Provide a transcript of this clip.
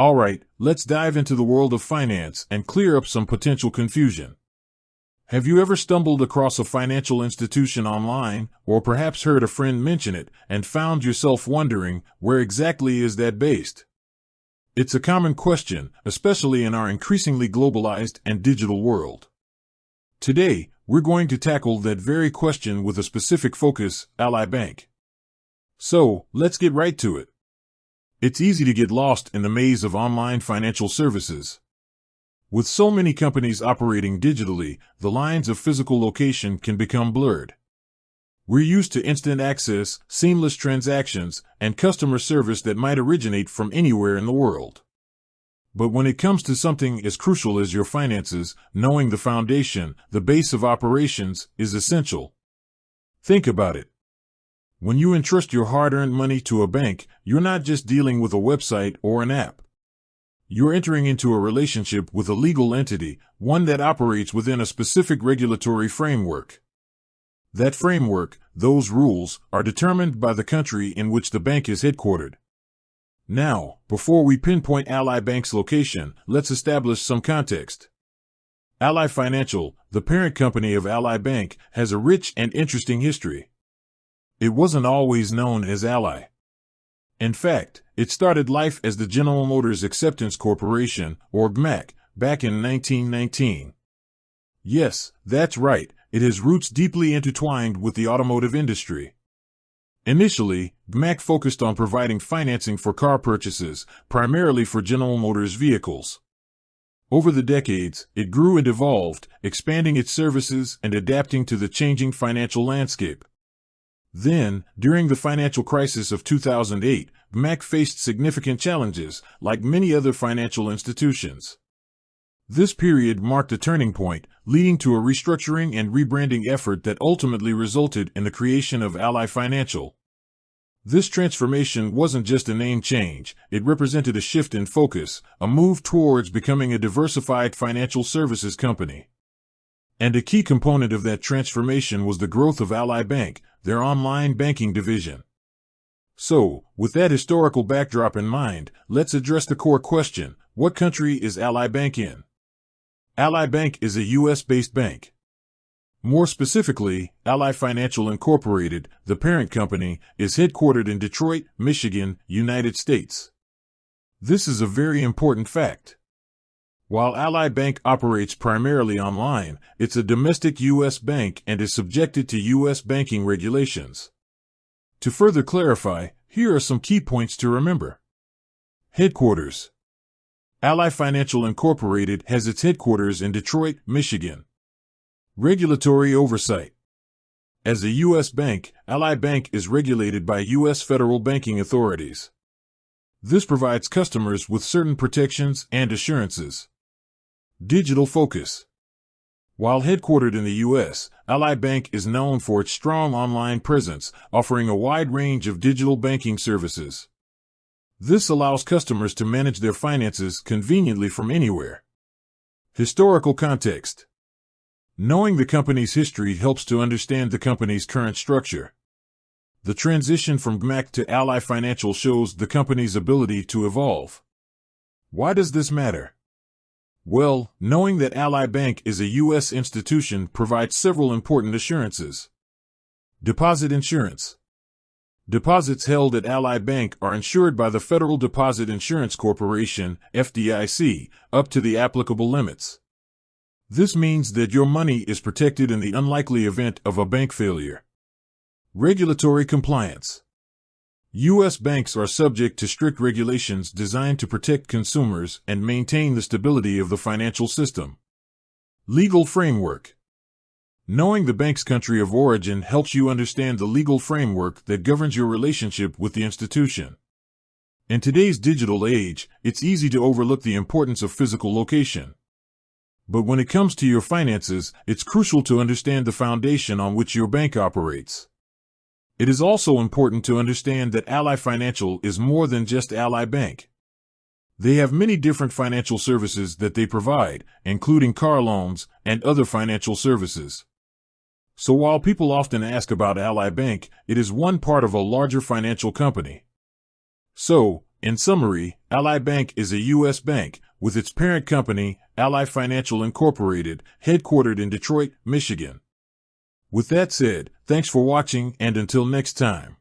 Alright, let's dive into the world of finance and clear up some potential confusion. Have you ever stumbled across a financial institution online, or perhaps heard a friend mention it, and found yourself wondering, where exactly is that based? It's a common question, especially in our increasingly globalized and digital world. Today, we're going to tackle that very question with a specific focus: Ally Bank. So, let's get right to it. It's easy to get lost in the maze of online financial services. With so many companies operating digitally, the lines of physical location can become blurred. We're used to instant access, seamless transactions, and customer service that might originate from anywhere in the world. But when it comes to something as crucial as your finances, knowing the foundation, the base of operations, is essential. Think about it. When you entrust your hard-earned money to a bank, you're not just dealing with a website or an app. You're entering into a relationship with a legal entity, one that operates within a specific regulatory framework. That framework, those rules, are determined by the country in which the bank is headquartered. Now, before we pinpoint Ally Bank's location, let's establish some context. Ally Financial, the parent company of Ally Bank, has a rich and interesting history. It wasn't always known as Ally. In fact, it started life as the General Motors Acceptance Corporation, or GMAC, back in 1919. Yes, that's right, it has roots deeply intertwined with the automotive industry. Initially, GMAC focused on providing financing for car purchases, primarily for General Motors vehicles. Over the decades, it grew and evolved, expanding its services and adapting to the changing financial landscape. Then, during the financial crisis of 2008, GMAC faced significant challenges, like many other financial institutions. This period marked a turning point, leading to a restructuring and rebranding effort that ultimately resulted in the creation of Ally Financial. This transformation wasn't just a name change, it represented a shift in focus, a move towards becoming a diversified financial services company. And a key component of that transformation was the growth of Ally Bank, their online banking division. So, with that historical backdrop in mind, let's address the core question: what country is Ally Bank in? Ally Bank is a U.S.-based bank. More specifically, Ally Financial Incorporated, the parent company, is headquartered in Detroit, Michigan, United States. This is a very important fact. While Ally Bank operates primarily online, it's a domestic U.S. bank and is subjected to U.S. banking regulations. To further clarify, here are some key points to remember. Headquarters. Ally Financial Incorporated has its headquarters in Detroit, Michigan. Regulatory oversight. As a U.S. bank, Ally Bank is regulated by U.S. federal banking authorities. This provides customers with certain protections and assurances. Digital focus. While headquartered in the U.S., Ally Bank is known for its strong online presence, offering a wide range of digital banking services. This allows customers to manage their finances conveniently from anywhere. Historical context. Knowing the company's history helps to understand the company's current structure. The transition from GMAC to Ally Financial shows the company's ability to evolve. Why does this matter? Well, knowing that Ally Bank is a U.S. institution provides several important assurances. Deposit insurance. Deposits held at Ally Bank are insured by the Federal Deposit Insurance Corporation, FDIC, up to the applicable limits. This means that your money is protected in the unlikely event of a bank failure. Regulatory compliance. U.S. banks are subject to strict regulations designed to protect consumers and maintain the stability of the financial system. Legal framework. Knowing the bank's country of origin helps you understand the legal framework that governs your relationship with the institution. In today's digital age, it's easy to overlook the importance of physical location. But when it comes to your finances, it's crucial to understand the foundation on which your bank operates. It is also important to understand that Ally Financial is more than just Ally Bank. They have many different financial services that they provide, including car loans and other financial services. So while people often ask about Ally Bank, it is one part of a larger financial company. So, In summary, Ally Bank is a U.S. bank, with its parent company, Ally Financial Incorporated, headquartered in Detroit, Michigan. With that said, thanks for watching, and until next time.